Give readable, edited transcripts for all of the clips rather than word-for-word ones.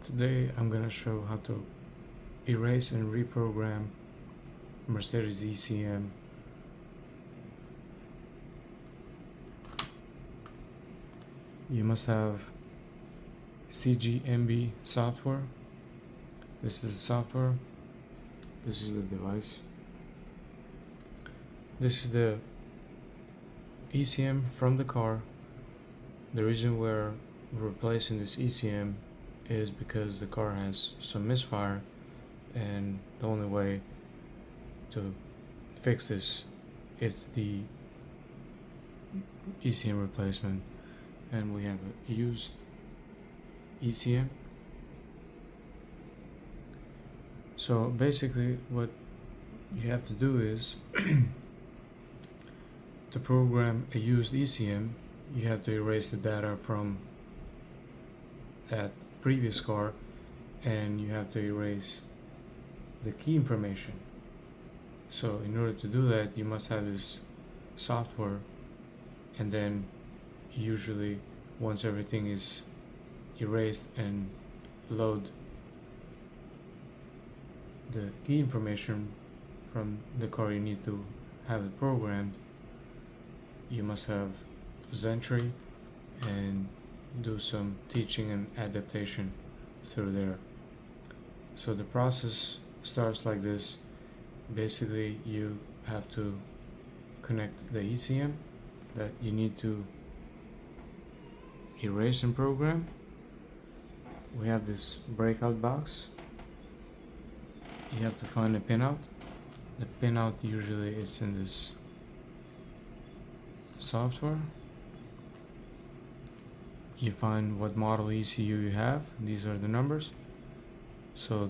Today I'm gonna show how to erase and reprogram Mercedes ECM. You must have CGMB software. This is software. This is the device. This is the ECM from the car. The reason we're replacing this ECM is because the car has some misfire, and the only way to fix this is the ECM replacement. And we have a used ECM. So basically what you have to do is to program a used ECM, you have to erase the data from that previous car, and you have to erase the key information. So in order to do that, you must have this software, and then usually once everything is erased and load the key information from the car you need to have it programmed, you must have Zentry and do some teaching and adaptation through there. So the process starts like this. Basically, you have to connect the ECM that you need to erase and program. We have this breakout box. You have to find a pinout. The pinout usually is in this software. You find what model ECU you have. These are the numbers. So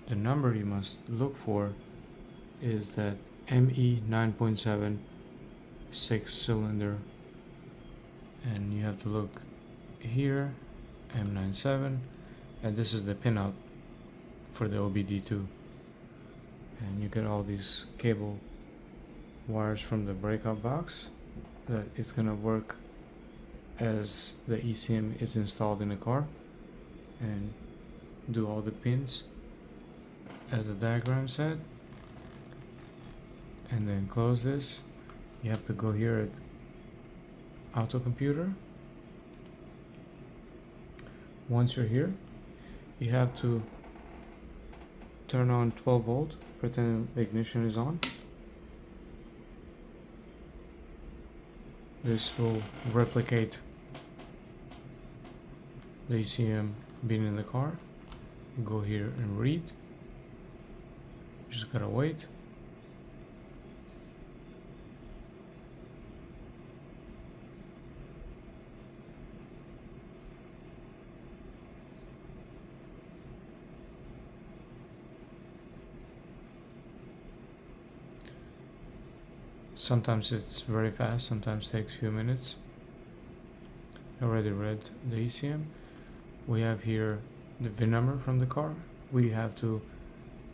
the number you must look for is that ME 9.7 6-cylinder, and you have to look here, M97, and this is the pinout for the OBD2. And you get all these cable wires from the breakout box that it's gonna work as the ECM is installed in the car, and do all the pins as the diagram said, and then close this. You have to go here at Auto Computer. Once you're here, you have to turn on 12 volt, pretend ignition is on. This will replicate the ECM being in the car. You go here and read. You just gotta wait. Sometimes it's very fast, sometimes takes a few minutes. I already read the ECM. We have here the VIN number from the car. We have to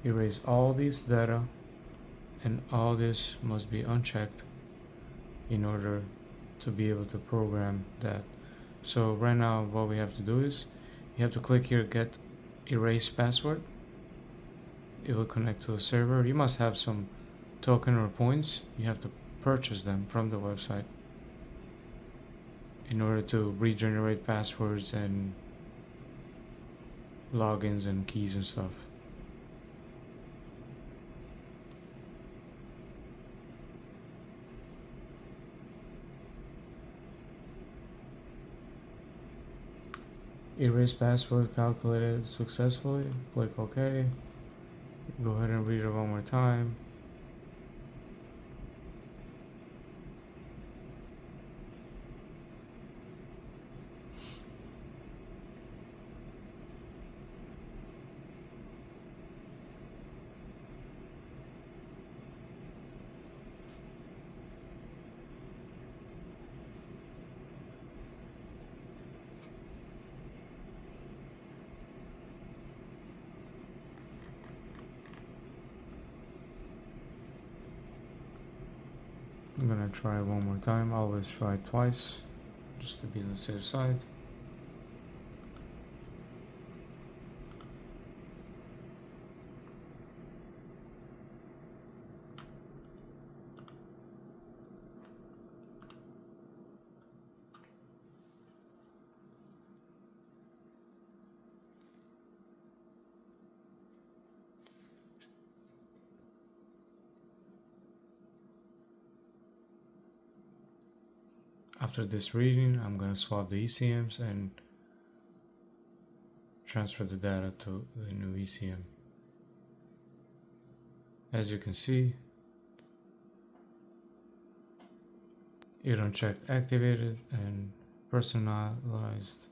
erase all these data, and all this must be unchecked in order to be able to program that. So right now what we have to do is you have to click here, get erase password. It will connect to the server. You must have some token or points. You have to purchase them from the website in order to regenerate passwords and logins and keys and stuff. Erase password calculated successfully. Click OK. Go ahead and read it one more time. I'm gonna try one more time. Always try twice, just to be on the safe side. After this reading, I'm going to swap the ECMs and transfer the data to the new ECM. As you can see, it unchecked activated and personalized.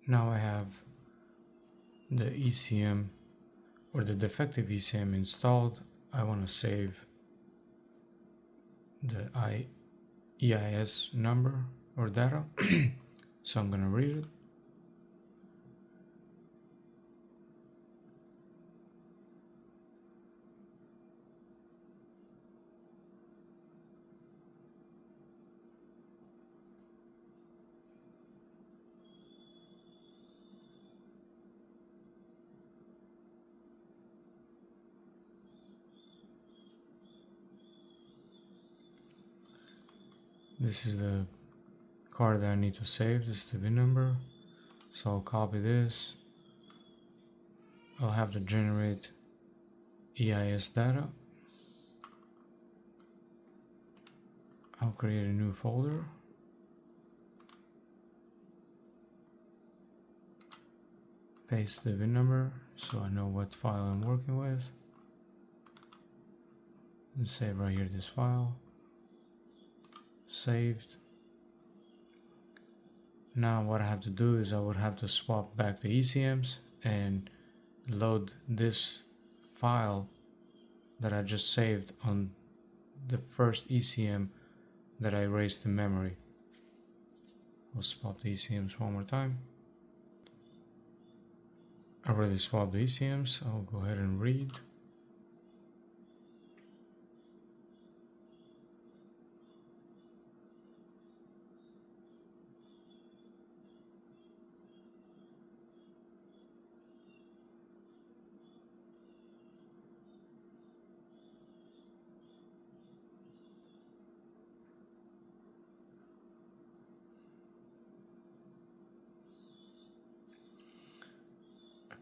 Now I have the ECM or the defective ECM installed. I want to save the EIS number or data. So I'm going to read it. This is the car that I need to save. This is the VIN number. So I'll copy this. I'll have to generate EIS data. I'll create a new folder. Paste the VIN number so I know what file I'm working with. And save right here this file. Saved. Now what I have to do is I would have to swap back the ECMs and load this file that I just saved on the first ECM that I erased in memory. We'll swap the ECMs one more time. I already swapped the ECMs. I'll go ahead and read.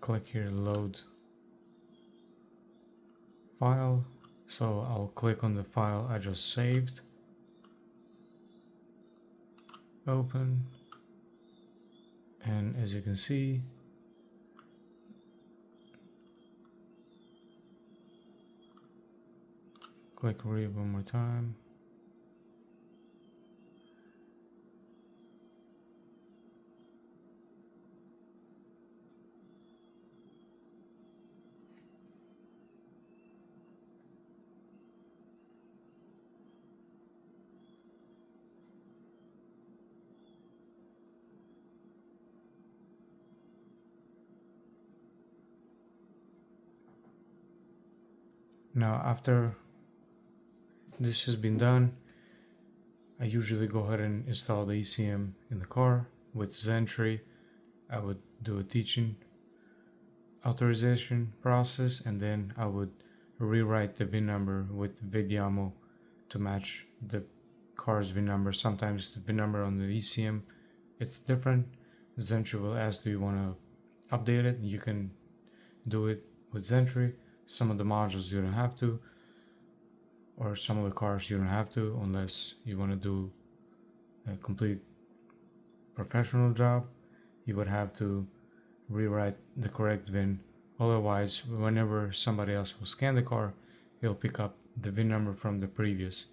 Click here load file, so I'll click on the file I just saved, open, and as you can see click read one more time. Now after this has been done, I usually go ahead and install the ECM in the car with Zentry. I would do a teaching authorization process and then I would rewrite the VIN number with VIN to match the car's VIN number. Sometimes the VIN number on the ECM it's different. Zentry will ask, do you want to update it? You can do it with Zentry. Some of the modules you don't have to, or some of the cars you don't have to unless you want to do a complete professional job. You would have to rewrite the correct VIN. Otherwise, whenever somebody else will scan the car, he'll pick up the VIN number from the previous,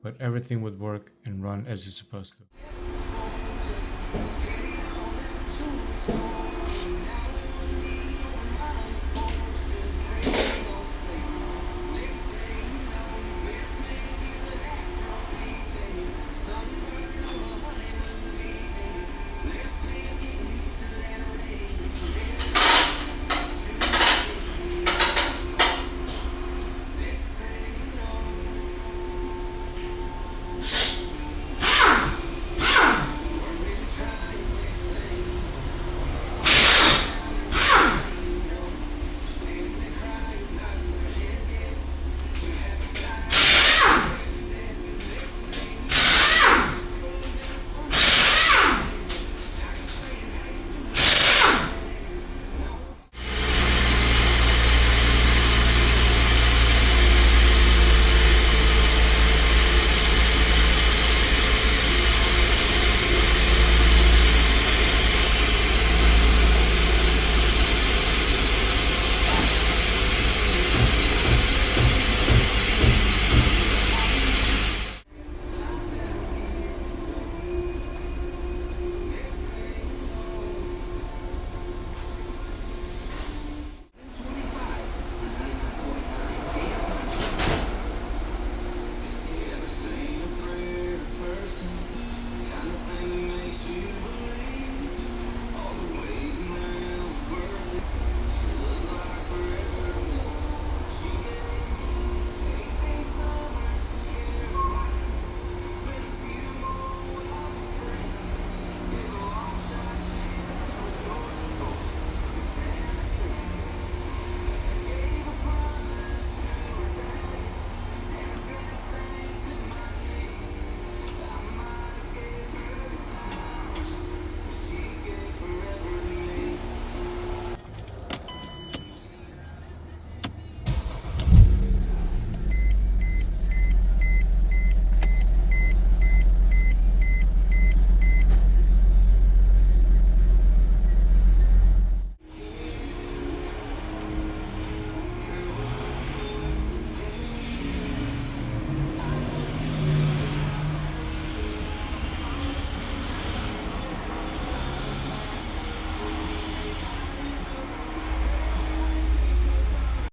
but everything would work and run as it's supposed to.